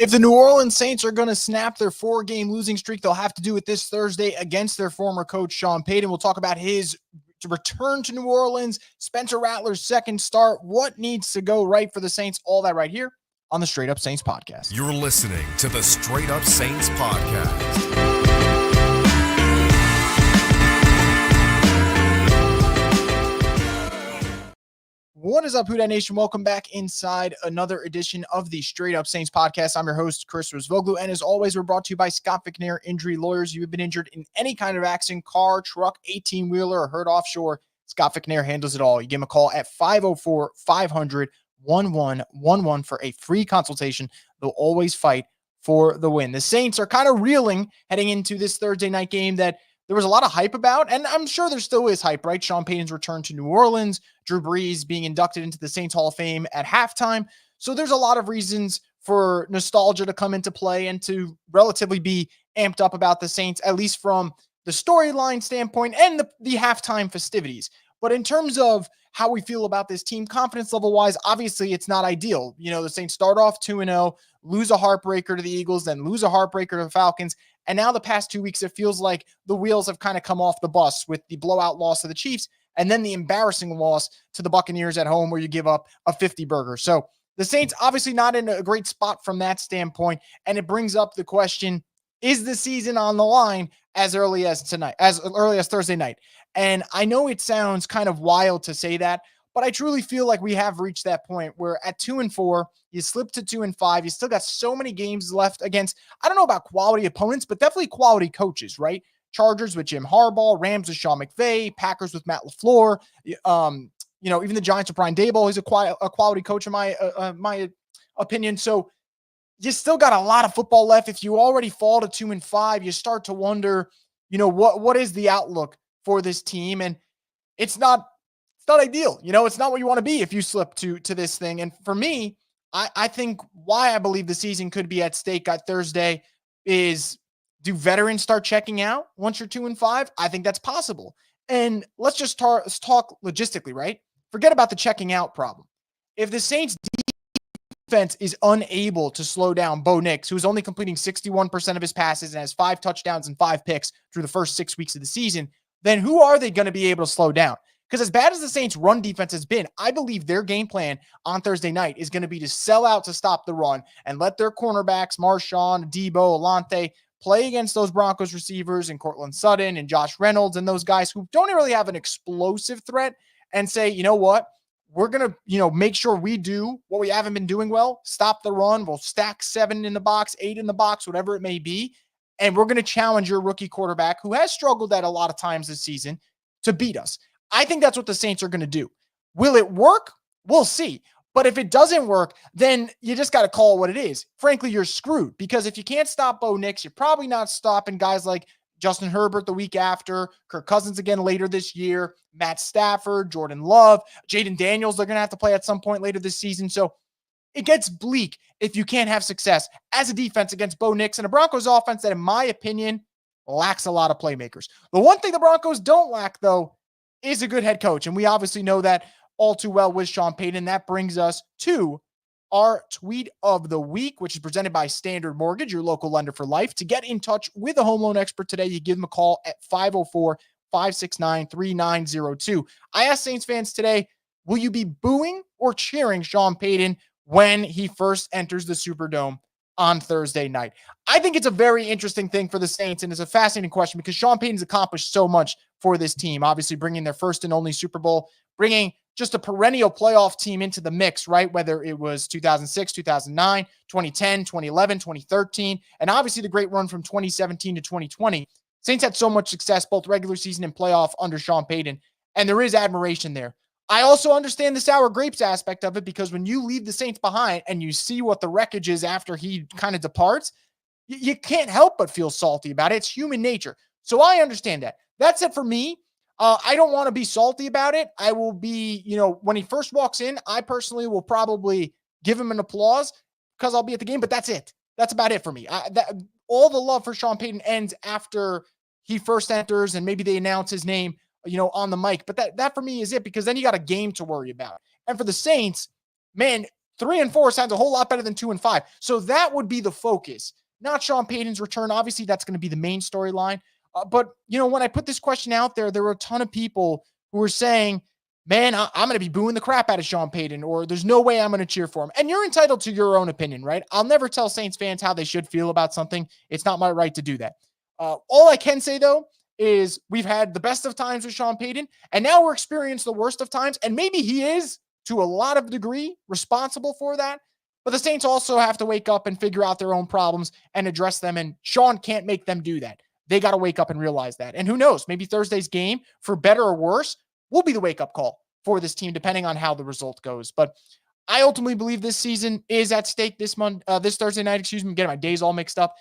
If the New Orleans Saints are going to snap their 4-game losing streak, they'll have to do it this Thursday against their former coach, Sean Payton. We'll talk about his return to New Orleans, Spencer Rattler's second start, what needs to go right for the Saints, all that right here on the Straight Up Saints podcast. You're listening to the Straight Up Saints podcast. What is up, Who Dat Nation? Welcome back inside another edition of the Straight Up Saints podcast. I'm your host, Chris Rosvoglu, and as always, we're brought to you by Scott McNair Injury Lawyers. You've been injured in any kind of accident, car, truck, 18-wheeler, or hurt offshore, Scott McNair handles it all. You give him a call at 504-500-1111 for a free consultation. They'll always fight for the win. The Saints are kind of reeling heading into this Thursday night game that there was a lot of hype about, and I'm sure there still is hype, right? Sean Payton's return to New Orleans, Drew Brees being inducted into the Saints Hall of Fame at halftime. So there's a lot of reasons for nostalgia to come into play and to relatively be amped up about the Saints, at least from the storyline standpoint and the halftime festivities. But in terms of how we feel about this team, confidence level-wise, obviously it's not ideal. You know, the Saints start off 2-0, lose a heartbreaker to the Eagles, then lose a heartbreaker to the Falcons. And now the past 2 weeks, it feels like the wheels have kind of come off the bus with the blowout loss to the Chiefs and then the embarrassing loss to the Buccaneers at home where you give up a 50-burger. So the Saints obviously not in a great spot from that standpoint. And it brings up the question, is the season on the line as early as Thursday night? And I know it sounds kind of wild to say that, but I truly feel like we have reached that point where at 2-4, you slip to 2-5. You still got so many games left against, I don't know about quality opponents, but definitely quality coaches, right? Chargers with Jim Harbaugh, Rams with Sean McVay, Packers with Matt LaFleur. Even the Giants with Brian Daboll. He's a quality coach in my opinion. So you still got a lot of football left. If you already fall to 2-5, you start to wonder, what is the outlook for this team? And it's not ideal. It's not what you want to be if you slip to this thing. And for me, I think why I believe the season could be at stake at Thursday is, do veterans start checking out once you're 2-5? I think that's possible. And let's just talk logistically, right? Forget about the checking out problem. If the Saints defense is unable to slow down Bo Nix, who's only completing 61% of his passes and has 5 touchdowns and 5 picks through the first 6 weeks of the season, then who are they going to be able to slow down? Because as bad as the Saints' run defense has been, I believe their game plan on Thursday night is going to be to sell out to stop the run and let their cornerbacks, Marshawn, Debo, Alante, play against those Broncos receivers and Cortland Sutton and Josh Reynolds and those guys who don't really have an explosive threat, and say, you know what? We're going to, make sure we do what we haven't been doing well, stop the run. We'll stack 7 in the box, 8 in the box, whatever it may be. And we're going to challenge your rookie quarterback, who has struggled at a lot of times this season, to beat us. I think that's what the Saints are going to do. Will it work? We'll see. But if it doesn't work, then you just got to call it what it is. Frankly, you're screwed, because if you can't stop Bo Nix, you're probably not stopping guys like Justin Herbert the week after, Kirk Cousins again later this year, Matt Stafford, Jordan Love, Jaden Daniels, they're going to have to play at some point later this season. So it gets bleak if you can't have success as a defense against Bo Nix and a Broncos offense that, in my opinion, lacks a lot of playmakers. The one thing the Broncos don't lack, though, is a good head coach. And we obviously know that all too well with Sean Payton. That brings us to our tweet of the week, which is presented by Standard Mortgage, your local lender for life. To get in touch with a home loan expert today, you give them a call at 504-569-3902. I asked Saints fans today, will you be booing or cheering Sean Payton when he first enters the Superdome on Thursday night? I think it's a very interesting thing for the Saints, and it's a fascinating question because Sean Payton's accomplished so much for this team, obviously bringing their first and only Super Bowl, bringing just a perennial playoff team into the mix, right? Whether it was 2006, 2009, 2010, 2011, 2013, and obviously the great run from 2017 to 2020. Saints had so much success, both regular season and playoff, under Sean Payton, and there is admiration there. I also understand the sour grapes aspect of it, because when you leave the Saints behind and you see what the wreckage is after he kind of departs, you can't help but feel salty about it. It's human nature. So I understand that. That's it for me. I don't want to be salty about it. I will be, when he first walks in, I personally will probably give him an applause because I'll be at the game, but that's it. That's about it for me. All the love for Sean Payton ends after he first enters and maybe they announce his name, on the mic. But that for me is it, because then you got a game to worry about. And for the Saints, man, 3-4 sounds a whole lot better than 2-5. So that would be the focus, not Sean Payton's return. Obviously, that's going to be the main storyline. But, when I put this question out there were a ton of people who were saying, man, I'm going to be booing the crap out of Sean Payton, or there's no way I'm going to cheer for him. And you're entitled to your own opinion, right? I'll never tell Saints fans how they should feel about something. It's not my right to do that. All I can say, though, is we've had the best of times with Sean Payton, and now we're experiencing the worst of times. And maybe he is, to a lot of degree, responsible for that. But the Saints also have to wake up and figure out their own problems and address them. And Sean can't make them do that. They got to wake up and realize that. And who knows, maybe Thursday's game, for better or worse, will be the wake-up call for this team, depending on how the result goes. But I ultimately believe this season is at stake this Thursday night. I'm getting my days all mixed up,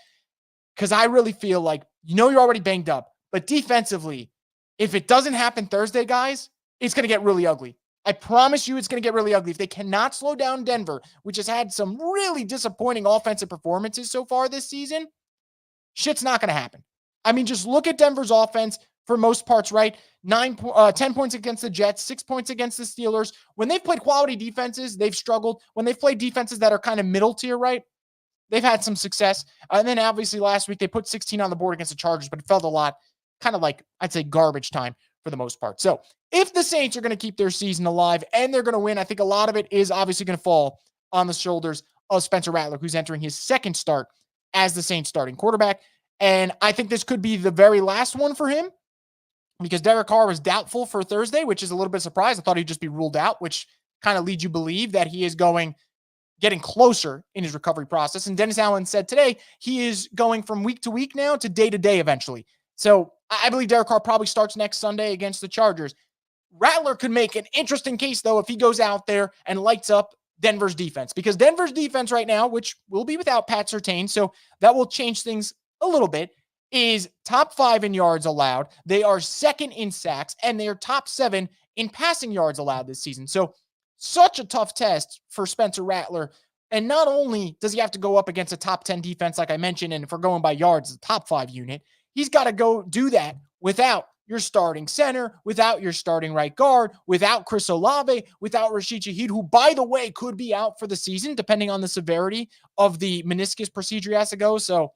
because I really feel like, you're already banged up. But defensively, if it doesn't happen Thursday, guys, it's going to get really ugly. I promise you it's going to get really ugly. If they cannot slow down Denver, which has had some really disappointing offensive performances so far this season, shit's not going to happen. I mean, just look at Denver's offense for most parts, right? 10 points against the Jets, 6 points against the Steelers. When they've played quality defenses, they've struggled. When they've played defenses that are kind of middle tier, right, they've had some success. And then obviously last week they put 16 on the board against the Chargers, but it felt a lot kind of like, I'd say, garbage time for the most part. So if the Saints are going to keep their season alive and they're going to win, I think a lot of it is obviously going to fall on the shoulders of Spencer Rattler, who's entering his second start as the Saints starting quarterback. And I think this could be the very last one for him, because Derek Carr was doubtful for Thursday, which is a little bit surprised. I thought he'd just be ruled out, which kind of leads you to believe that he is getting closer in his recovery process. And Dennis Allen said today he is going from week to week now to day eventually. So I believe Derek Carr probably starts next Sunday against the Chargers. Rattler could make an interesting case, though, if he goes out there and lights up Denver's defense, because Denver's defense right now, which will be without Pat Surtain, so that will change things a little bit, is top 5 in yards allowed. They are second in sacks, and they are top 7 in passing yards allowed this season. So such a tough test for Spencer Rattler. And not only does he have to go up against a top 10 defense, like I mentioned, and if we're going by yards, the top 5 unit, he's got to go do that without your starting center, without your starting right guard, without Chris Olave, without Rashid Shaheed, who, by the way, could be out for the season, depending on the severity of the meniscus procedure he has to go. So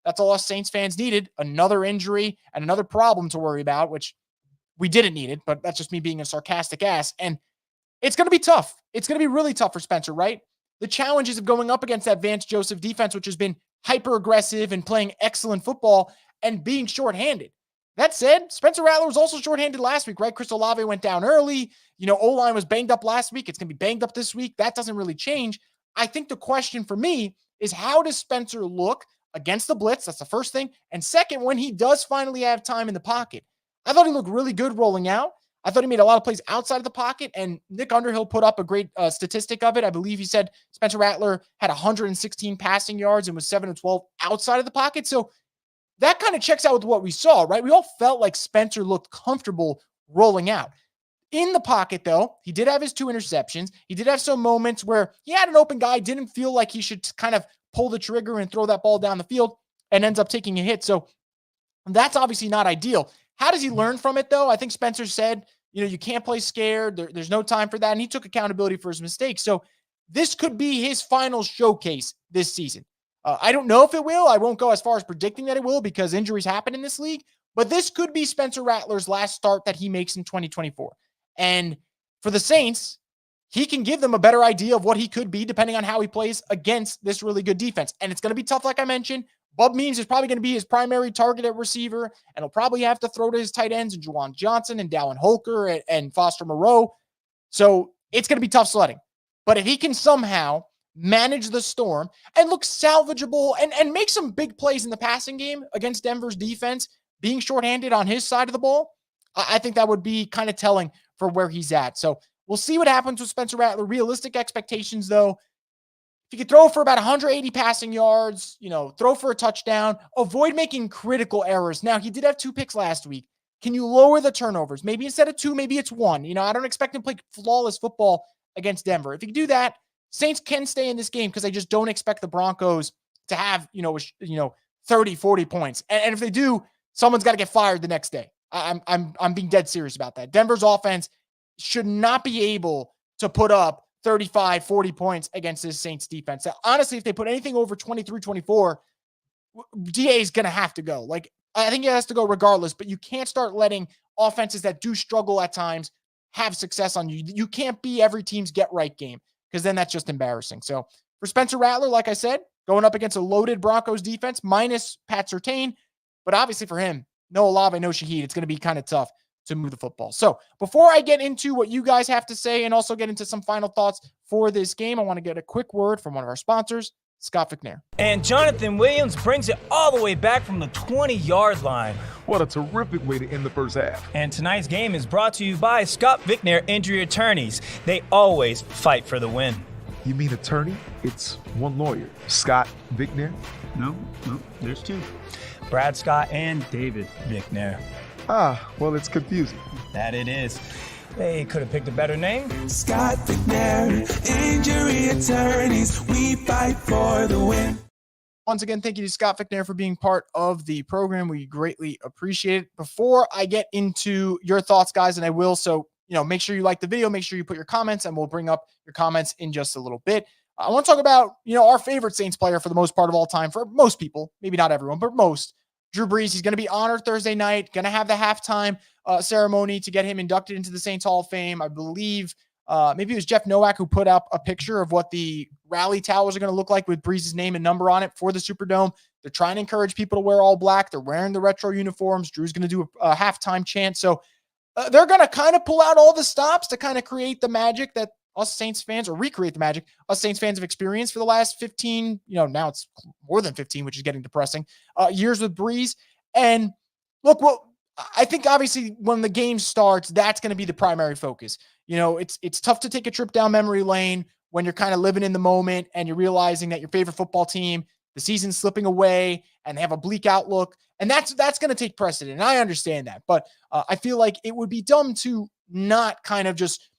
that's all us Saints fans needed. Another injury and another problem to worry about, which we didn't need it, but that's just me being a sarcastic ass. And it's going to be tough. It's going to be really tough for Spencer, right? The challenges of going up against that Vance Joseph defense, which has been hyper aggressive and playing excellent football, and being shorthanded. That said, Spencer Rattler was also shorthanded last week, right? Chris Olave went down early. O-line was banged up last week. It's going to be banged up this week. That doesn't really change. I think the question for me is, how does Spencer look against the blitz? That's the first thing. And second, when he does finally have time in the pocket. I thought he looked really good rolling out. I thought he made a lot of plays outside of the pocket, and Nick Underhill put up a great statistic of it. I believe he said Spencer Rattler had 116 passing yards and was 7 of 12 outside of the pocket. So that kind of checks out with what we saw, right? We all felt like Spencer looked comfortable rolling out. In the pocket, though, he did have his 2 interceptions. He did have some moments where he had an open guy, didn't feel like he should kind of pull the trigger and throw that ball down the field, and ends up taking a hit. So that's obviously not ideal. How does he learn from it, though? I think Spencer said, you can't play scared. There's no time for that. And he took accountability for his mistakes. So this could be his final showcase this season. I don't know if it will. I won't go as far as predicting that it will, because injuries happen in this league. But this could be Spencer Rattler's last start that he makes in 2024. And for the Saints, he can give them a better idea of what he could be depending on how he plays against this really good defense. And it's going to be tough, like I mentioned. Bub Means is probably going to be his primary target at receiver, and he'll probably have to throw to his tight ends, and Juwan Johnson and Dallin Holker and Foster Moreau. So it's going to be tough sledding. But if he can somehow manage the storm and look salvageable and make some big plays in the passing game against Denver's defense, being shorthanded on his side of the ball, I think that would be kind of telling for where he's at. So we'll see what happens with Spencer Rattler. Realistic expectations, though, if you could throw for about 180 passing yards, throw for a touchdown, avoid making critical errors. Now, he did have 2 picks last week. Can you lower the turnovers? Maybe instead of 2, maybe it's 1. I don't expect him to play flawless football against Denver. If you can do that, Saints can stay in this game, because I just don't expect the Broncos to have, 30, 40 points. And if they do, someone's got to get fired the next day. I'm being dead serious about that. Denver's offense should not be able to put up 35, 40 points against this Saints defense. Now, honestly, if they put anything over 23, 24, DA is going to have to go. Like, I think he has to go regardless, but you can't start letting offenses that do struggle at times have success on you. You can't be every team's get right game, because then that's just embarrassing. So for Spencer Rattler, like I said, going up against a loaded Broncos defense minus Pat Surtain, but obviously for him, no Olave, no Shaheed. It's going to be kind of tough to move the football. So before I get into what you guys have to say and also get into some final thoughts for this game, I want to get a quick word from one of our sponsors, Scott McNair. And Jonathan Williams brings it all the way back from the 20-yard line. What a terrific way to end the first half. And tonight's game is brought to you by Scott McNair Injury Attorneys. They always fight for the win. You mean attorney? It's one lawyer. Scott McNair? No, there's two. Brad Scott and David McNair. Ah, well, it's confusing. That it is. They could have picked a better name. Scott McNair, Injury Attorneys, we fight for the win. Once again, thank you to Scott McNair for being part of the program. We greatly appreciate it. Before I get into your thoughts, guys, and I will, so make sure you like the video, make sure you put your comments, and we'll bring up your comments in just a little bit. I want to talk about, our favorite Saints player for the most part of all time, for most people, maybe not everyone, but most, Drew Brees. He's going to be honored Thursday night, going to have the halftime ceremony to get him inducted into the Saints Hall of Fame. I believe maybe it was Jeff Nowak who put up a picture of what the rally towers are going to look like with Brees' name and number on it for the Superdome. They're trying to encourage people to wear all black. They're wearing the retro uniforms. Drew's going to do a halftime chant. So they're going to kind of pull out all the stops to kind of create the magic that us Saints fans, or recreate the magic us Saints fans have experienced for the last 15, now it's more than 15, which is getting depressing, years with Brees. And look, well, I think obviously when the game starts, that's going to be the primary focus. It's tough to take a trip down memory lane when you're kind of living in the moment and you're realizing that your favorite football team, the season's slipping away and they have a bleak outlook. And that's going to take precedent. And I understand that, but I feel like it would be dumb to not kind of just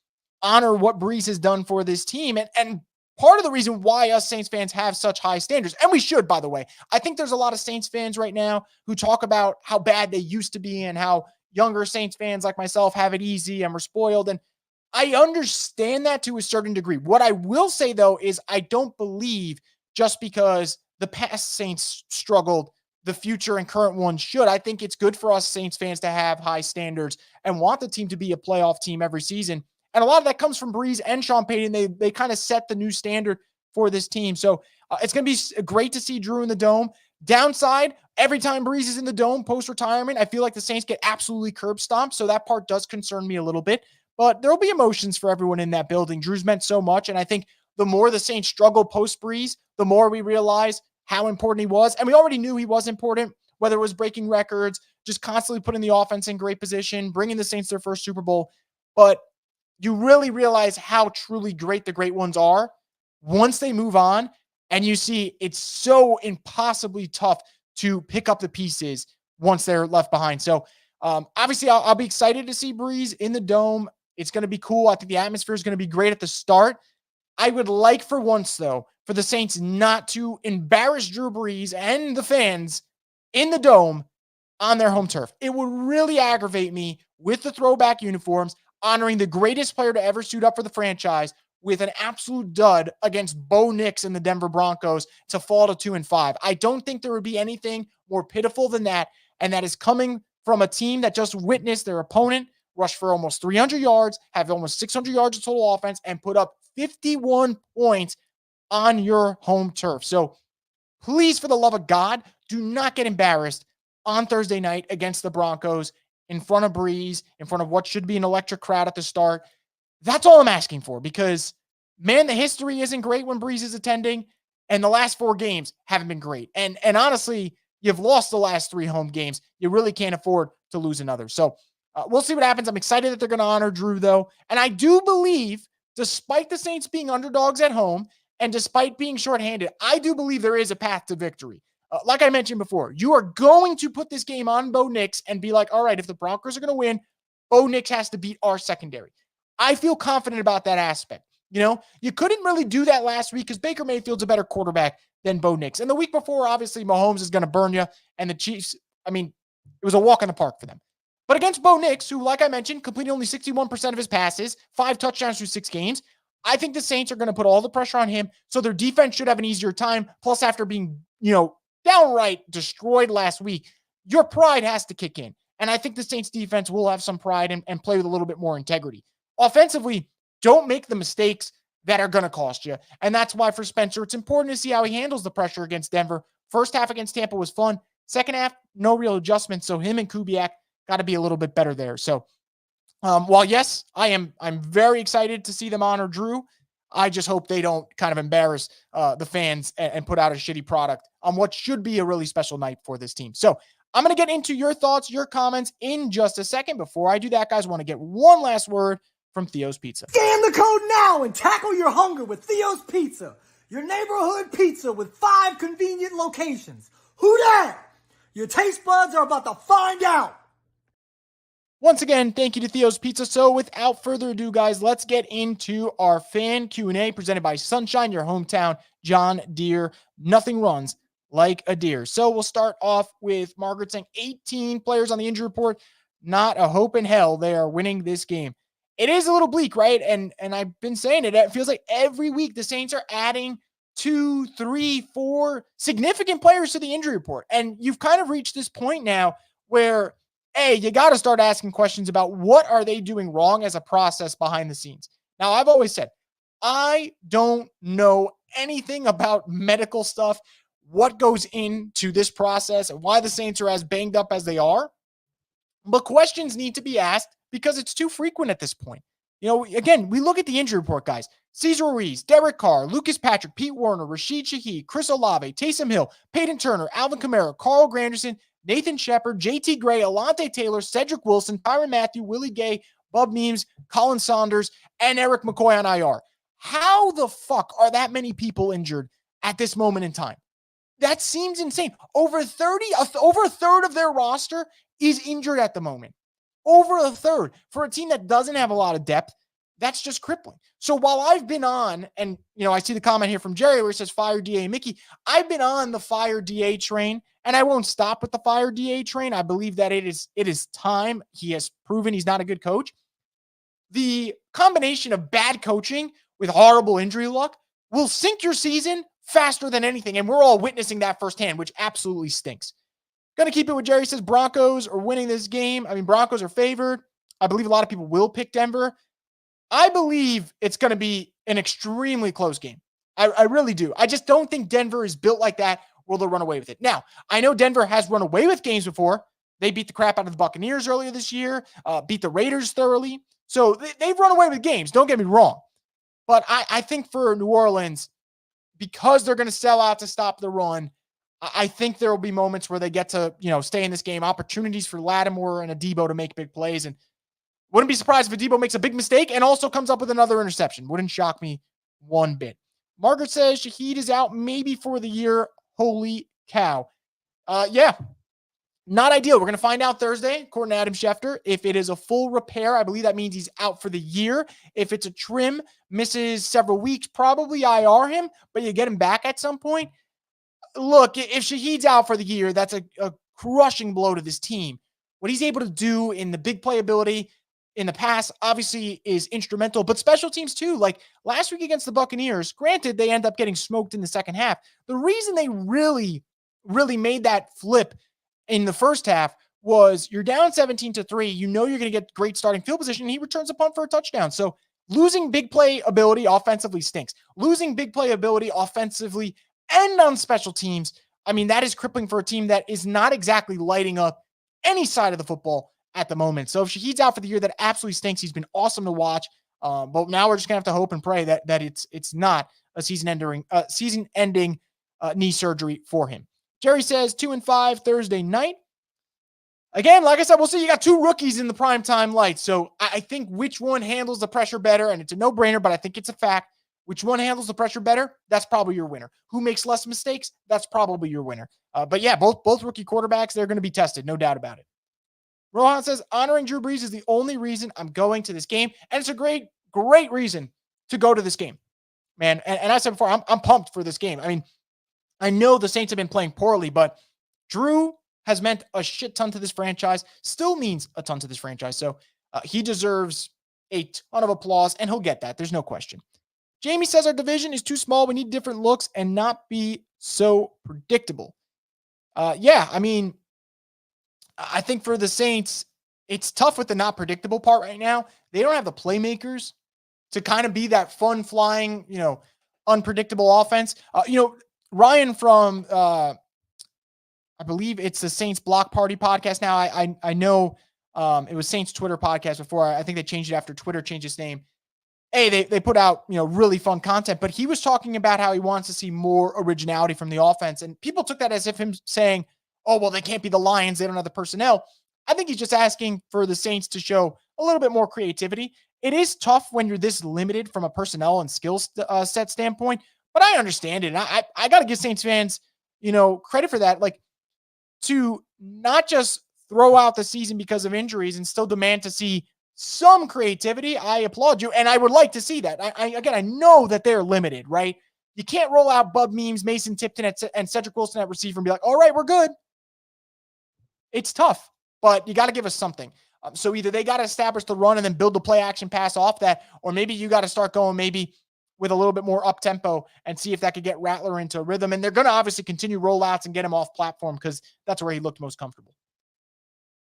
honor what Brees has done for this team. And part of the reason why us Saints fans have such high standards, and we should, by the way, I think there's a lot of Saints fans right now who talk about how bad they used to be and how younger Saints fans like myself have it easy and we're spoiled. And I understand that to a certain degree. What I will say, though, is I don't believe just because the past Saints struggled, the future and current ones should. I think it's good for us Saints fans to have high standards and want the team to be a playoff team every season. And a lot of that comes from Brees and Sean Payton. They kind of set the new standard for this team. So it's going to be great to see Drew in the Dome. Downside, every time Brees is in the Dome post-retirement, I feel like the Saints get absolutely curb stomped. So that part does concern me a little bit. But there'll be emotions for everyone in that building. Drew's meant so much. And I think the more the Saints struggle post-Brees, the more we realize how important he was. And we already knew he was important, whether it was breaking records, just constantly putting the offense in great position, bringing the Saints their first Super Bowl. But you really realize how truly great the great ones are once they move on, and you see it's so impossibly tough to pick up the pieces once they're left behind. So obviously I'll be excited to see Brees in the Dome. It's going to be cool. I think the atmosphere is going to be great at the start. I would like for once, though, for the Saints not to embarrass Drew Brees and the fans in the Dome on their home turf. It would really aggravate me with the throwback uniforms, honoring the greatest player to ever suit up for the franchise with an absolute dud against Bo Nix and the Denver Broncos to fall to 2-5. I don't think there would be anything more pitiful than that. And that is coming from a team that just witnessed their opponent rush for almost 300 yards, have almost 600 yards of total offense, and put up 51 points on your home turf. So please, for the love of God, do not get embarrassed on Thursday night against the Broncos in front of Brees, in front of what should be an electric crowd at the start. That's all I'm asking for, because, man, the history isn't great when Brees is attending, and the last 4 games haven't been great. And honestly, you've lost the last 3 home games. You really can't afford to lose another. So we'll see what happens. I'm excited that they're going to honor Drew, though. And I do believe, despite the Saints being underdogs at home and despite being shorthanded, I do believe there is a path to victory. Like I mentioned before, you are going to put this game on Bo Nix and be like, all right, if the Broncos are going to win, Bo Nix has to beat our secondary. I feel confident about that aspect. You couldn't really do that last week because Baker Mayfield's a better quarterback than Bo Nix. And the week before, obviously, Mahomes is going to burn you. And the Chiefs, it was a walk in the park for them. But against Bo Nix, who, like I mentioned, completed only 61% of his passes, 5 touchdowns through 6 games, I think the Saints are going to put all the pressure on him, so their defense should have an easier time. Plus, after being, downright destroyed last week, your pride has to kick in. And I think the Saints defense will have some pride and play with a little bit more integrity. Offensively, don't make the mistakes that are going to cost you. And that's why for Spencer, it's important to see how he handles the pressure against Denver. First half against Tampa was fun. Second half, no real adjustments. So him and Kubiak got to be a little bit better there. So while yes, I'm very excited to see them honor Drew. I just hope they don't kind of embarrass the fans and put out a shitty product on what should be a really special night for this team. So I'm going to get into your thoughts, your comments in just a second. Before I do that, guys, I want to get one last word from Theo's Pizza. Scan the code now and tackle your hunger with Theo's Pizza, your neighborhood pizza with 5 convenient locations. Who dat? Your taste buds are about to find out. Once again, thank you to Theo's Pizza. So without further ado, guys, let's get into our fan Q&A presented by Sunshine, your hometown John Deere. Nothing runs like a deer. So we'll start off with Margaret saying 18 players on the injury report. Not a hope in hell they are winning this game. It is a little bleak, right? And I've been saying it. It feels like every week the Saints are adding 2, 3, 4 significant players to the injury report. And you've kind of reached this point now where, you got to start asking questions about what are they doing wrong as a process behind the scenes. Now, I've always said, I don't know anything about medical stuff, what goes into this process, and why the Saints are as banged up as they are. But questions need to be asked because it's too frequent at this point. Again, we look at the injury report, guys. Cesar Ruiz, Derek Carr, Lucas Patrick, Pete Werner, Rashid Shaheed, Chris Olave, Taysom Hill, Peyton Turner, Alvin Kamara, Carl Granderson, Nathan Shepard, JT Gray, Alante Taylor, Cedric Wilson, Tyrann Mathieu, Willie Gay, Bub Means, Colin Saunders, and Eric McCoy on IR. How the fuck are that many people injured at this moment in time? That seems insane. Over a third of their roster is injured at the moment. Over a third. For a team that doesn't have a lot of depth, that's just crippling. So while I've been on, and I see the comment here from Jerry where it says fire DA Mickey, I've been on the fire DA train, and I won't stop with the fire DA train. I believe that it is time. He has proven he's not a good coach. The combination of bad coaching with horrible injury luck will sink your season faster than anything, and we're all witnessing that firsthand, which absolutely stinks. Going to keep it with Jerry says Broncos are winning this game. Broncos are favored. I believe a lot of people will pick Denver. I believe it's going to be an extremely close game. I really do. I just don't think Denver is built like that where they'll run away with it. Now, I know Denver has run away with games before. They beat the crap out of the Buccaneers earlier this year, beat the Raiders thoroughly. So they've run away with games. Don't get me wrong. But I think for New Orleans, because they're going to sell out to stop the run, I think there will be moments where they get to, stay in this game, opportunities for Lattimore and Adebo to make big plays. And wouldn't be surprised if Adebo makes a big mistake and also comes up with another interception. Wouldn't shock me one bit. Margaret says Shaheed is out maybe for the year. Holy cow. Yeah, not ideal. We're going to find out Thursday, according to Adam Schefter. If it is a full repair, I believe that means he's out for the year. If it's a trim, misses several weeks, probably IR him, but you get him back at some point. Look, if Shaheed's out for the year, that's a crushing blow to this team. What he's able to do in the big playability in the past obviously is instrumental, but special teams too. Like last week against the Buccaneers, granted, they end up getting smoked in the second half. The reason they really made that flip in the first half was you're down 17-3. You're going to get great starting field position, and he returns a punt for a touchdown. So losing big play ability offensively stinks. Losing big play ability offensively and on special teams, that is crippling for a team that is not exactly lighting up any side of the football at the moment. So if Shaheed's out for the year, that absolutely stinks. He's been awesome to watch. But now we're just going to have to hope and pray that it's not a season-ending knee surgery for him. Jerry says 2-5 Thursday night. Again, like I said, we'll see. You got 2 rookies in the primetime light. So I think which one handles the pressure better, and it's a no-brainer, but I think it's a fact. Which one handles the pressure better? That's probably your winner. Who makes less mistakes? That's probably your winner. But yeah, both rookie quarterbacks, they're going to be tested. No doubt about it. Rohan says, honoring Drew Brees is the only reason I'm going to this game. And it's a great reason to go to this game, man. And I said before, I'm pumped for this game. I know the Saints have been playing poorly, but Drew has meant a shit ton to this franchise, still means a ton to this franchise. So he deserves a ton of applause, and he'll get that. There's no question. Jamie says our division is too small. We need different looks and not be so predictable. Yeah, I mean, I think for the Saints, it's tough with the not predictable part right now. They don't have the playmakers to kind of be that fun flying, unpredictable offense. Ryan from, I believe it's the Saints Block Party podcast now. I know it was Saints Twitter podcast before. I think they changed it after Twitter changed its name. They put out, really fun content, but he was talking about how he wants to see more originality from the offense. And people took that as if him saying, oh, well, they can't be the Lions. They don't have the personnel. I think he's just asking for the Saints to show a little bit more creativity. It is tough when you're this limited from a personnel and skill set standpoint, but I understand it. And I got to give Saints fans, credit for that. Like, to not just throw out the season because of injuries and still demand to see some creativity. I applaud you. And I would like to see that. I know that they're limited, right? You can't roll out Bub Memes, Mason Tipton, and Cedric Wilson at receiver and be like, all right, we're good. It's tough, but you got to give us something. So either they got to establish the run and then build the play action pass off that, or maybe you got to start going maybe with a little bit more up tempo and see if that could get Rattler into a rhythm. And they're going to obviously continue rollouts and get him off platform because that's where he looked most comfortable.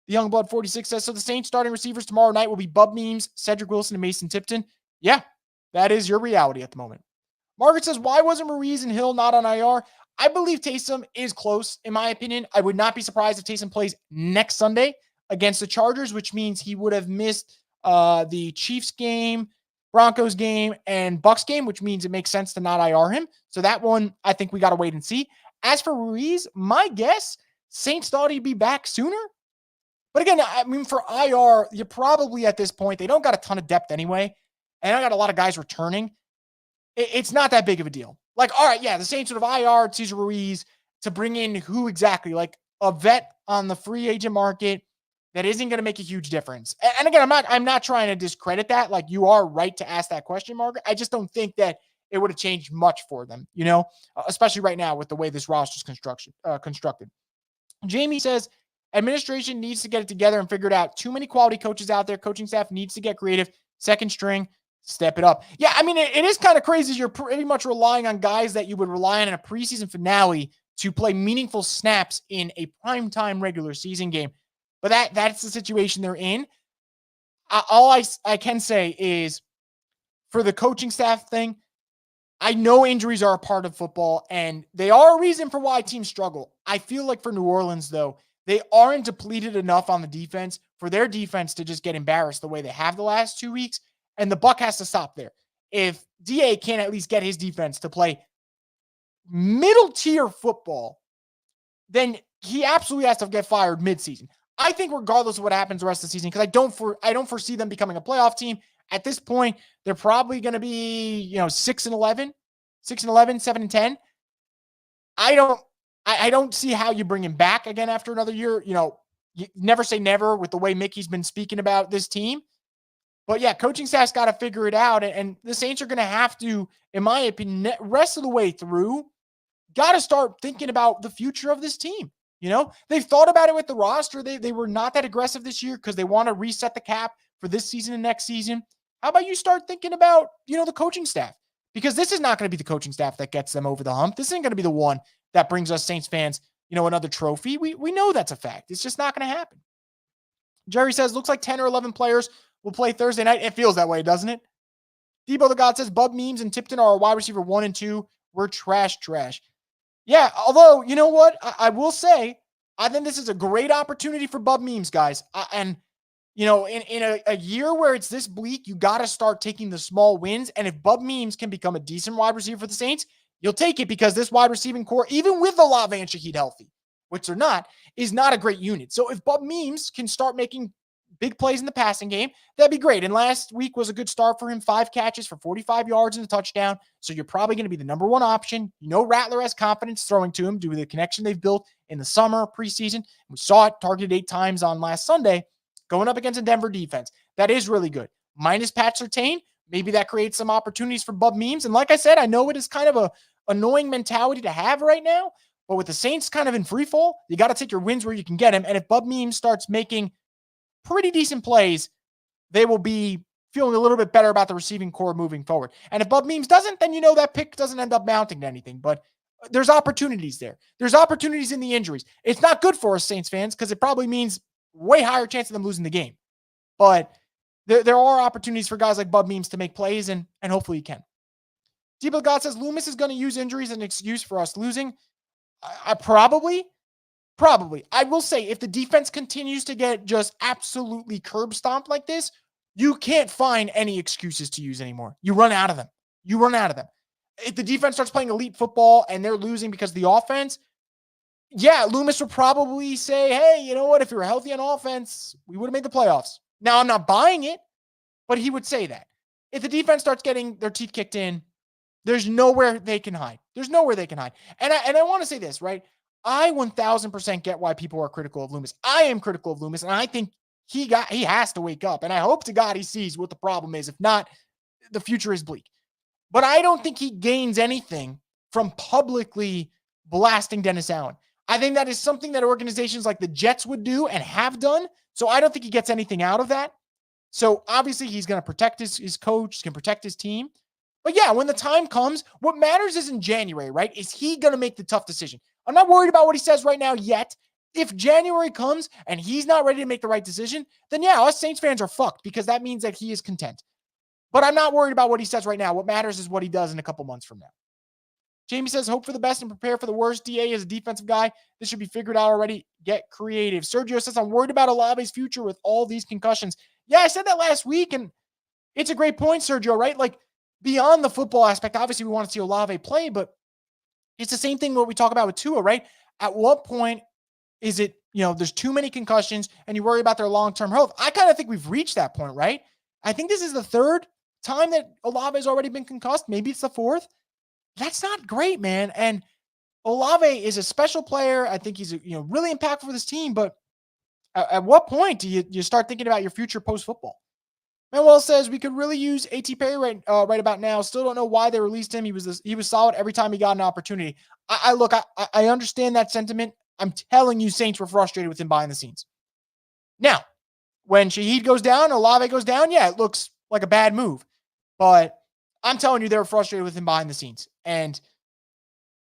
The Youngblood 46 says, so the Saints starting receivers tomorrow night will be Bub Memes, Cedric Wilson, and Mason Tipton. Yeah, that is your reality at the moment. Margaret says, why wasn't Ruiz and Hill not on IR? I believe Taysom is close, in my opinion. I would not be surprised if Taysom plays next Sunday against the Chargers, which means he would have missed the Chiefs game, Broncos game, and Bucks game, which means it makes sense to not IR him. So that one, I think we got to wait and see. As for Ruiz, my guess, Saints thought he'd be back sooner. But again, I mean, for IR, you're probably at this point, they don't got a ton of depth anyway. And I got a lot of guys returning. It's not that big of a deal. Like, all right, yeah, the Saints would have IR Cesar Ruiz to bring in who exactly? Like a vet on the free agent market that isn't going to make a huge difference. And again, I'm not trying to discredit that. Like, you are right to ask that question, Margaret. I just don't think that it would have changed much for them, especially right now with the way this roster is constructed. Jamie says, administration needs to get it together and figure it out. Too many quality coaches out there. Coaching staff needs to get creative. Second string, step it up. Yeah, I mean, it is kind of crazy. You're pretty much relying on guys that you would rely on in a preseason finale to play meaningful snaps in a primetime regular season game. But that's the situation they're in. All I can say is, for the coaching staff thing, I know injuries are a part of football, and they are a reason for why teams struggle. I feel like for New Orleans, though, they aren't depleted enough on the defense for their defense to just get embarrassed the way they have the last 2 weeks, and the buck has to stop there. If DA can't at least get his defense to play middle-tier football, then he absolutely has to get fired midseason. I think regardless of what happens the rest of the season, because I don't foresee them becoming a playoff team. At this point, they're probably going to be, 6-11, 7-10. I don't see how you bring him back again after another year. You never say never with the way Mickey's been speaking about this team. But yeah, coaching staff's got to figure it out. And the Saints are going to have to, in my opinion, rest of the way through, got to start thinking about the future of this team. They've thought about it with the roster. They were not that aggressive this year because they want to reset the cap for this season and next season. How about you start thinking about, the coaching staff? Because this is not going to be the coaching staff that gets them over the hump. This isn't going to be the one that brings us Saints fans, another trophy. We know that's a fact. It's just not going to happen. Jerry says, looks like 10 or 11 players will play Thursday night. It feels that way, doesn't it? Debo the God says, Bub Memes and Tipton are our wide receiver 1 and 2. We're trash. Yeah, although, you know what? I will say, I think this is a great opportunity for Bub Memes, guys. In a year where it's this bleak, you got to start taking the small wins. And if Bub Memes can become a decent wide receiver for the Saints, you'll take it because this wide receiving core, even with Olave and Shaheed healthy, which they're not, is not a great unit. So if Bub Memes can start making big plays in the passing game, that'd be great. And last week was a good start for him. 5 catches for 45 yards and a touchdown. So you're probably going to be the number 1 option. Rattler has confidence throwing to him due to the connection they've built in the summer, preseason. We saw it targeted 8 times on last Sunday, going up against a Denver defense. That is really good. Minus Pat Surtain, maybe that creates some opportunities for Bub Memes. And like I said, I know it is kind of a annoying mentality to have right now, but with the Saints kind of in free fall, you got to take your wins where you can get them. And if Bub Memes starts making pretty decent plays, they will be feeling a little bit better about the receiving core moving forward. And if Bub Memes doesn't, then that pick doesn't end up mounting to anything. But there's opportunities there. There's opportunities in the injuries. It's not good for us Saints fans because it probably means way higher chance of them losing the game. But there are opportunities for guys like Bub Memes to make plays, and hopefully he can. Deepa God says Loomis is going to use injuries as an excuse for us losing. I probably. I will say if the defense continues to get just absolutely curb stomped like this, you can't find any excuses to use anymore. You run out of them. If the defense starts playing elite football and they're losing because of the offense, yeah, Loomis would probably say, hey, you know what? If you were healthy on offense, we would have made the playoffs. Now, I'm not buying it, but he would say that. If the defense starts getting their teeth kicked in, there's nowhere they can hide. And I want to say this, right? I 1000% get why people are critical of Loomis. I am critical of Loomis, and I think he has to wake up. And I hope to God he sees what the problem is. If not, the future is bleak. But I don't think he gains anything from publicly blasting Dennis Allen. I think that is something that organizations like the Jets would do and have done. So I don't think he gets anything out of that. So obviously he's going to protect his coach, can protect his team. But yeah, when the time comes, what matters is in January, right? Is he going to make the tough decision? I'm not worried about what he says right now yet. If January comes and he's not ready to make the right decision, then yeah, us Saints fans are fucked because that means that he is content. But I'm not worried about what he says right now. What matters is what he does in a couple months from now. Jamie says, hope for the best and prepare for the worst. DA is a defensive guy. This should be figured out already. Get creative. Sergio says, I'm worried about Olave's future with all these concussions. Yeah, I said that last week, and it's a great point, Sergio, right? Like, beyond the football aspect, obviously we want to see Olave play, but it's the same thing what we talk about with Tua, right? At what point is it, there's too many concussions and you worry about their long-term health? I kind of think we've reached that point, right? I think this is the third time that Olave has already been concussed. Maybe it's the fourth. That's not great, man. And Olave is a special player. I think he's really impactful for this team, but at what point do you start thinking about your future post-football? Manuel says we could really use A.T. Perry right about now. Still don't know why they released him. He was solid every time he got an opportunity. I understand that sentiment. I'm telling you, Saints were frustrated with him behind the scenes. Now, when Shaheed goes down, Olave goes down, yeah, it looks like a bad move. But I'm telling you, they were frustrated with him behind the scenes. And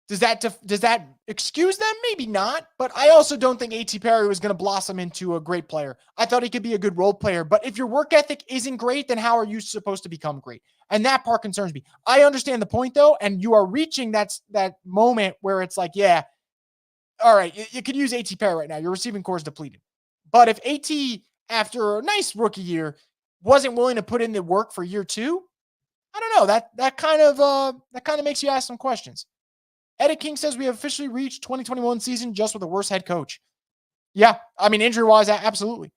does that excuse them? Maybe not. But I also don't think A.T. Perry was going to blossom into a great player. I thought he could be a good role player. But if your work ethic isn't great, then how are you supposed to become great? And that part concerns me. I understand the point, though, and you are reaching that moment where it's like, yeah, all right, you could use A.T. Perry right now. Your receiving core is depleted. But if A.T., after a nice rookie year, wasn't willing to put in the work for year two, I don't know. That kind of makes you ask some questions. Eddie King says we have officially reached 2021 season just with a worse head coach. Yeah, I mean, injury-wise, absolutely.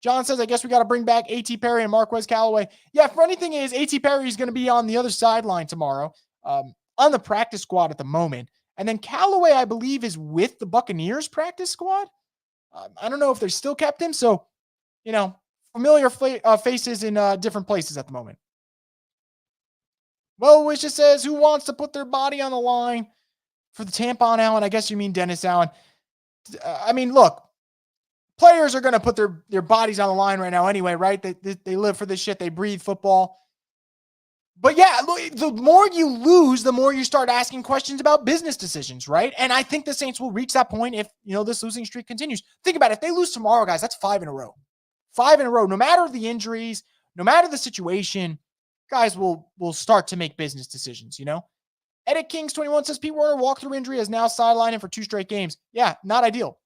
John says, I guess we got to bring back A.T. Perry and Marquez Callaway. Yeah, funny thing is, A.T. Perry is going to be on the other sideline tomorrow, on the practice squad at the moment. And then Callaway, I believe, is with the Buccaneers practice squad. I don't know if they still kept him. So, familiar faces in different places at the moment. Well, Wisha says, who wants to put their body on the line for the tampon Allen? I guess you mean Dennis Allen. I mean, look, players are going to put their bodies on the line right now anyway, right? They live for this shit. They breathe football. But yeah, look, the more you lose, the more you start asking questions about business decisions, right? And I think the Saints will reach that point if, this losing streak continues. Think about it. If they lose tomorrow, guys, that's 5 in a row. 5 in a row. No matter the injuries, no matter the situation, guys will start to make business decisions, Edit Kings 21 says Pete Werner walkthrough injury is now sidelining for 2 straight games. Yeah, not ideal.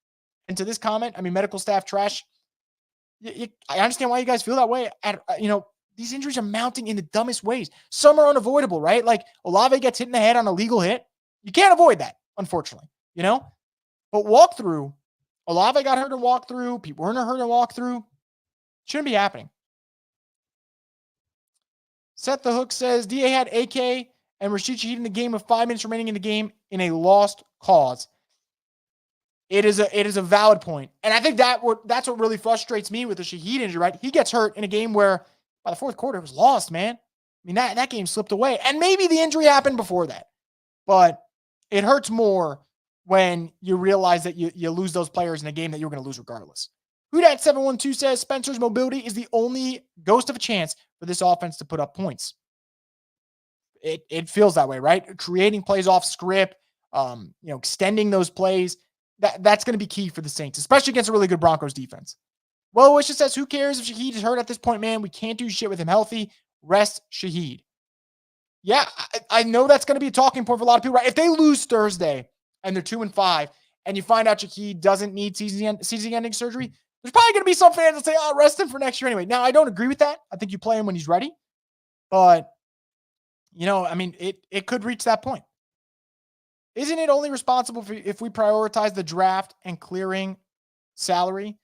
And to this comment, I mean, medical staff trash. I understand why you guys feel that way. These injuries are mounting in the dumbest ways. Some are unavoidable, right? Like Olave gets hit in the head on a legal hit. You can't avoid that, unfortunately, But walkthrough, Olave got hurt in walkthrough. Pete Werner hurt in walkthrough. Shouldn't be happening. Seth the Hook says, DA had AK and Rashid Shaheed in the game with 5 minutes remaining in the game in a lost cause. It is a valid point. And I think that's what really frustrates me with the Shaheed injury, right? He gets hurt in a game where by the fourth quarter it was lost, man. I mean, that game slipped away. And maybe the injury happened before that. But it hurts more when you realize that you lose those players in a game that you're going to lose regardless. Who Dat 712 says Spencer's mobility is the only ghost of a chance for this offense to put up points. It feels that way, right? Creating plays off script, extending those plays. That's going to be key for the Saints, especially against a really good Broncos defense. Well, Wisha says, who cares if Shaheed is hurt at this point, man? We can't do shit with him healthy. Rest Shaheed. Yeah, I know that's going to be a talking point for a lot of people, right? If they lose Thursday and they're 2-5, and you find out Shaheed doesn't need season-ending surgery, there's probably going to be some fans that say, oh, rest him for next year anyway. Now, I don't agree with that. I think you play him when he's ready. But, it could reach that point. Isn't it only responsible if we prioritize the draft and clearing salary?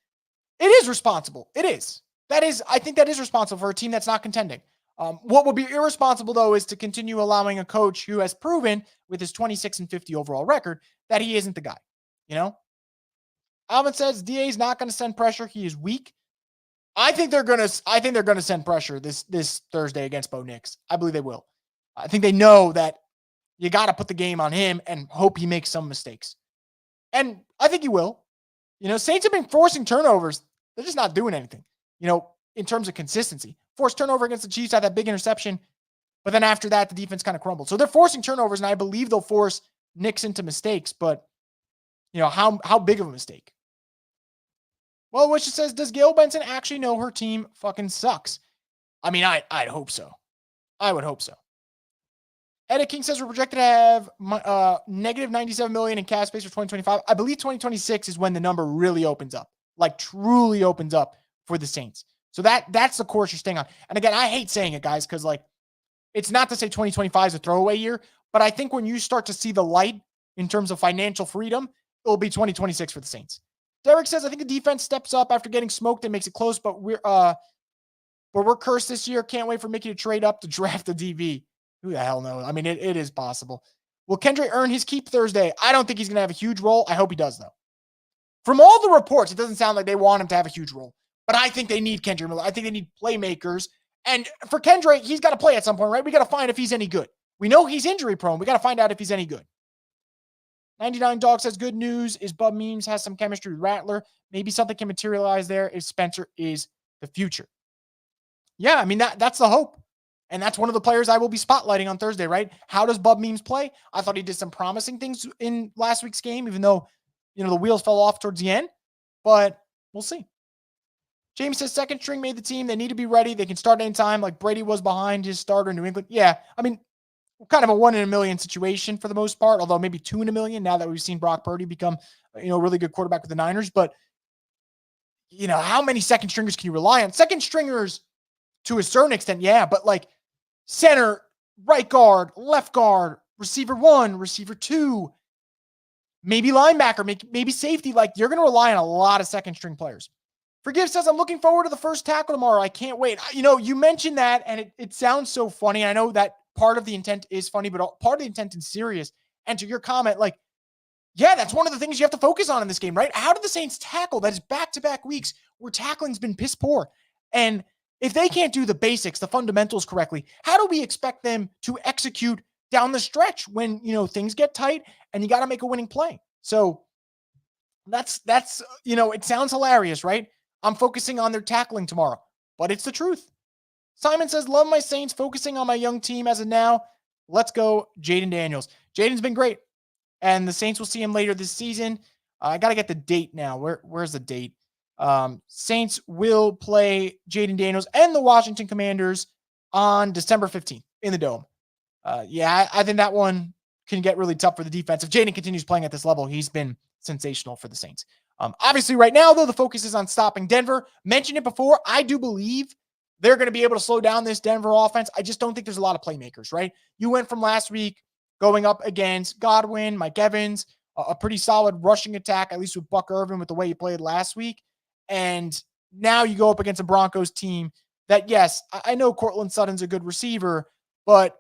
It is responsible. It is. I think that is responsible for a team that's not contending. What would be irresponsible, though, is to continue allowing a coach who has proven with his 26-50 overall record that he isn't the guy. Alvin says DA is not going to send pressure. He is weak. I think they're going to send pressure this Thursday against Bo Nix. I believe they will. I think they know that you got to put the game on him and hope he makes some mistakes. And I think he will. Saints have been forcing turnovers. They're just not doing anything, in terms of consistency. Forced turnover against the Chiefs, had that big interception. But then after that, the defense kind of crumbled. So they're forcing turnovers, and I believe they'll force Nix into mistakes. But, how big of a mistake? Well, Wisha says, does Gail Benson actually know her team fucking sucks? I'd hope so. I would hope so. Edit King says we're projected to have negative $97 million in cap space for 2025. I believe 2026 is when the number really opens up, like truly opens up for the Saints. So that's the course you're staying on. And again, I hate saying it, guys, because it's not to say 2025 is a throwaway year, but I think when you start to see the light in terms of financial freedom, it'll be 2026 for the Saints. Derek says, I think the defense steps up after getting smoked and makes it close, but we're cursed this year. Can't wait for Mickey to trade up to draft the DB. Who the hell knows? It is possible. Will Kendrick earn his keep Thursday? I don't think he's going to have a huge role. I hope he does, though. From all the reports, it doesn't sound like they want him to have a huge role. But I think they need Kendrick Miller. I think they need playmakers. And for Kendrick, he's got to play at some point, right? We got to find if he's any good. We know he's injury prone. We got to find out if he's any good. 99 Dog says, good news is Bub Memes has some chemistry with Rattler. Maybe something can materialize there if Spencer is the future. Yeah, that's the hope. And that's one of the players I will be spotlighting on Thursday, right? How does Bub Memes play? I thought he did some promising things in last week's game, even though, the wheels fell off towards the end. But we'll see. James says second string made the team. They need to be ready. They can start anytime like Brady was behind his starter in New England. Yeah, kind of a 1 in a million situation for the most part, although maybe 2 in a million now that we've seen Brock Purdy become, a really good quarterback with the Niners. But, how many second stringers can you rely on? Second stringers to a certain extent, yeah, but center, right guard, left guard, receiver 1, receiver 2, maybe linebacker, maybe safety. You're going to rely on a lot of second string players. Forgive says, I'm looking forward to the first tackle tomorrow. I can't wait. You mentioned that, and it sounds so funny. I know that part of the intent is funny, but part of the intent is serious. And to your comment, yeah, that's one of the things you have to focus on in this game, right? How did the Saints tackle? That is back-to-back weeks where tackling's been piss poor. And if they can't do the basics, the fundamentals correctly, how do we expect them to execute down the stretch when, things get tight and you got to make a winning play? So that's it sounds hilarious, right? I'm focusing on their tackling tomorrow, but it's the truth. Simon says, love my Saints, focusing on my young team as of now. Let's go, Jaden Daniels. Jaden's been great, and the Saints will see him later this season. I got to get the date now. Where's the date? Saints will play Jaden Daniels and the Washington Commanders on December 15th in the Dome. I think that one can get really tough for the defense. If Jaden continues playing at this level, he's been sensational for the Saints. Obviously, right now, though, the focus is on stopping Denver. Mentioned it before. I do believe they're going to be able to slow down this Denver offense. I just don't think there's a lot of playmakers, right? You went from last week going up against Godwin, Mike Evans, a pretty solid rushing attack, at least with Buck Irvin with the way he played last week. And now you go up against a Broncos team that, yes, I know Cortland Sutton's a good receiver, but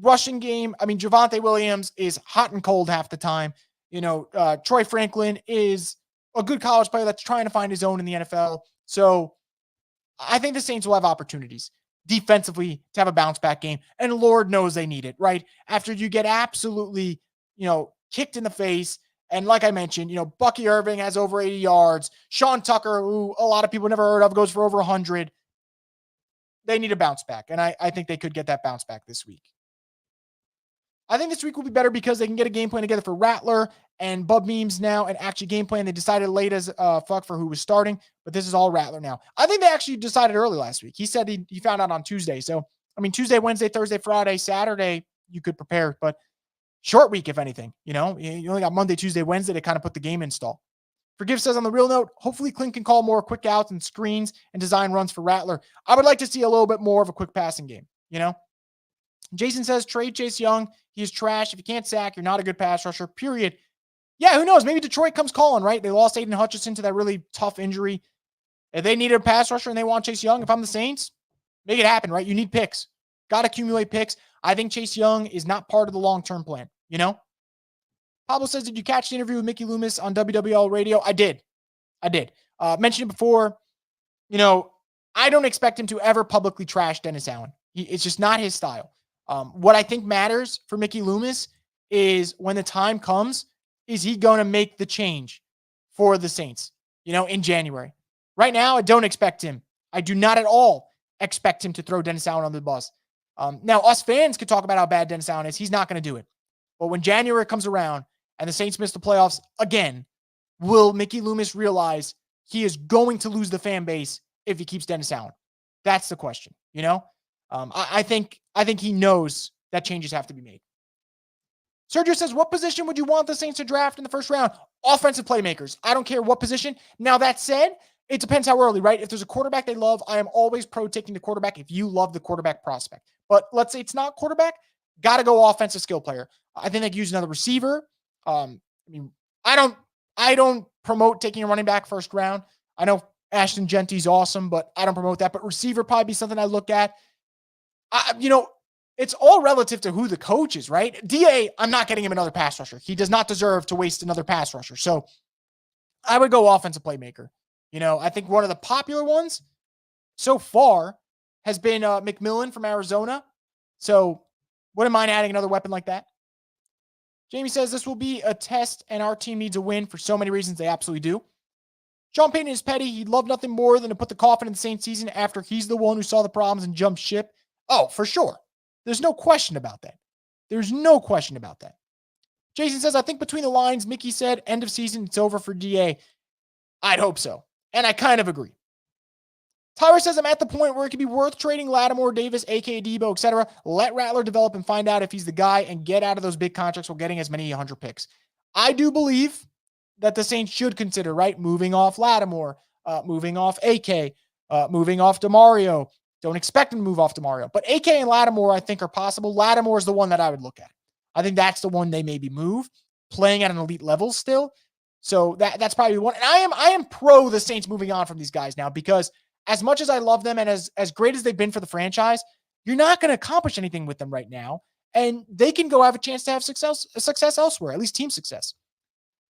rushing game, Javonte Williams is hot and cold half the time. Troy Franklin is a good college player that's trying to find his own in the NFL. So I think the Saints will have opportunities defensively to have a bounce back game. And Lord knows they need it, right? After you get absolutely, kicked in the face And like I mentioned, Bucky Irving has over 80 yards. Sean Tucker, who a lot of people never heard of, goes for over 100. They need a bounce back, and I think they could get that bounce back this week. I think this week will be better because they can get a game plan together for Rattler and Bub Memes now and actually game plan. They decided late as fuck for who was starting, but this is all Rattler now. I think they actually decided early last week. He said he found out on Tuesday. So, Tuesday, Wednesday, Thursday, Friday, Saturday, you could prepare, but short week, if anything. You only got Monday, Tuesday, Wednesday to kind of put the game install. Forgive says on the real note, hopefully Clint can call more quick outs and screens and design runs for Rattler. I would like to see a little bit more of a quick passing game, Jason says, trade Chase Young. He is trash. If you can't sack, you're not a good pass rusher, period. Yeah, who knows? Maybe Detroit comes calling, right? They lost Aiden Hutchinson to that really tough injury. If they needed a pass rusher and they want Chase Young, if I'm the Saints, make it happen, right? You need picks. Got to accumulate picks. I think Chase Young is not part of the long-term plan, Pablo says, did you catch the interview with Mickey Loomis on WWL radio? I did. Mentioned it before. I don't expect him to ever publicly trash Dennis Allen. It's just not his style. What I think matters for Mickey Loomis is when the time comes, is he going to make the change for the Saints, in January? Right now, I don't expect him. I do not at all expect him to throw Dennis Allen on the bus. Now, us fans could talk about how bad Dennis Allen is. He's not going to do it. But when January comes around and the Saints miss the playoffs again, will Mickey Loomis realize he is going to lose the fan base if he keeps Dennis Allen? That's the question, I think he knows that changes have to be made. Sergio says, what position would you want the Saints to draft in the first round? Offensive playmakers. I don't care what position. Now, that said, it depends how early, right? If there's a quarterback they love, I am always pro taking the quarterback if you love the quarterback prospect. But let's say it's not quarterback, got to go offensive skill player. I think they could use another receiver. I don't promote taking a running back first round. I know Ashton Genty's awesome, but I don't promote that. But receiver probably be something I look at. It's all relative to who the coach is, right? DA, I'm not getting him another pass rusher. He does not deserve to waste another pass rusher. So I would go offensive playmaker. I think one of the popular ones so far has been McMillan from Arizona. So wouldn't mind adding another weapon like that. Jamie says this will be a test and our team needs a win for so many reasons. They absolutely do. Sean Payton is petty. He'd love nothing more than to put the coffin in the Saints season after he's the one who saw the problems and jumped ship. Oh, for sure. There's no question about that. Jason says, I think between the lines, Mickey said, end of season, it's over for DA. I'd hope so. And I kind of agree. Tyler says, I'm at the point where it could be worth trading Lattimore, Davis, a.k.a. Debo, etc. Let Rattler develop and find out if he's the guy and get out of those big contracts while getting as many 100 picks. I do believe that the Saints should consider, right? Moving off Lattimore, moving off AK, moving off DeMario. Don't expect him to move off DeMario. But AK and Lattimore, I think, are possible. Lattimore is the one that I would look at. I think that's the one they maybe move, playing at an elite level still. So that's probably one. And I am pro the Saints moving on from these guys now, because as much as I love them and as great as they've been for the franchise, you're not going to accomplish anything with them right now. And they can go have a chance to have success elsewhere, at least team success.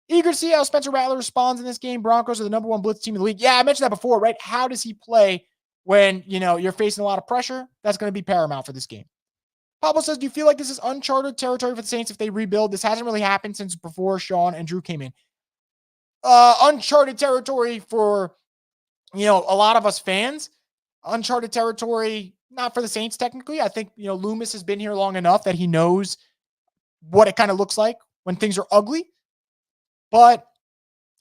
Eager to see how Spencer Rattler responds in this game. Broncos are the number one blitz team in the league. Yeah, I mentioned that before, right? How does he play when, you're facing a lot of pressure? That's going to be paramount for this game. Pablo says, do you feel like this is uncharted territory for the Saints if they rebuild? This hasn't really happened since before Sean and Drew came in. Uncharted territory for, a lot of us fans. Uncharted territory, not for the Saints technically. I think, Loomis has been here long enough that he knows what it kind of looks like when things are ugly. But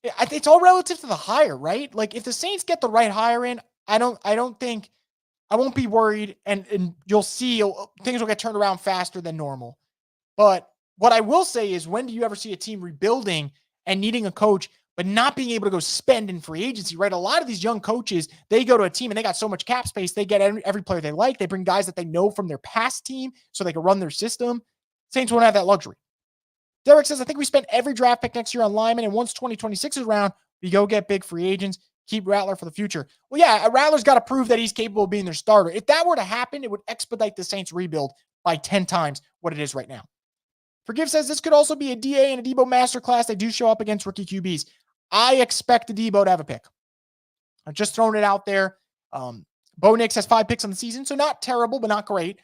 it's all relative to the hire, right? Like if the Saints get the right hire in, I won't be worried, and you'll see things will get turned around faster than normal. But what I will say is, when do you ever see a team rebuilding and needing a coach, but not being able to go spend in free agency, right? A lot of these young coaches, they go to a team and they got so much cap space. They get every player they like. They bring guys that they know from their past team so they can run their system. Saints won't have that luxury. Derek says, I think we spent every draft pick next year on linemen, and once 2026 is around, we go get big free agents, keep Rattler for the future. Well, yeah, Rattler's got to prove that he's capable of being their starter. If that were to happen, it would expedite the Saints rebuild by 10 times what it is right now. Forgive says, this could also be a DA and a Debo masterclass. They do show up against rookie QBs. I expect the Debo to have a pick. I'm just throwing it out there. Bo Nix has 5 picks on the season, so not terrible, but not great.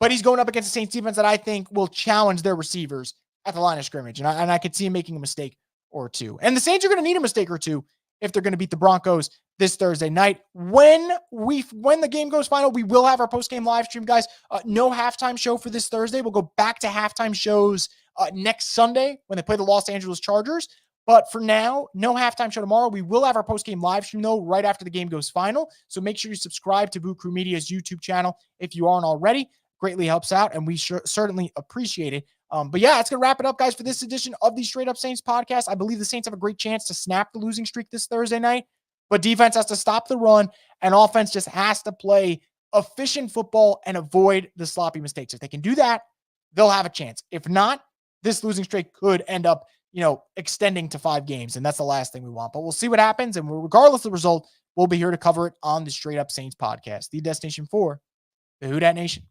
But he's going up against the Saints defense that I think will challenge their receivers at the line of scrimmage. And I could see him making a mistake or two. And the Saints are going to need a mistake or two if they're going to beat the Broncos this Thursday night. When the game goes final, we will have our post-game live stream, guys. No halftime show for this Thursday. We'll go back to halftime shows next Sunday when they play the Los Angeles Chargers. But for now, no halftime show tomorrow. We will have our post-game live stream, though, right after the game goes final. So make sure you subscribe to Boot Crew Media's YouTube channel if you aren't already. Greatly helps out, and we certainly appreciate it. But yeah, that's going to wrap it up, guys, for this edition of the Straight Up Saints podcast. I believe the Saints have a great chance to snap the losing streak this Thursday night, but defense has to stop the run, and offense just has to play efficient football and avoid the sloppy mistakes. If they can do that, they'll have a chance. If not, this losing streak could end up, extending to 5 games, and that's the last thing we want. But we'll see what happens, and regardless of the result, we'll be here to cover it on the Straight Up Saints podcast, the destination for the Who Dat Nation.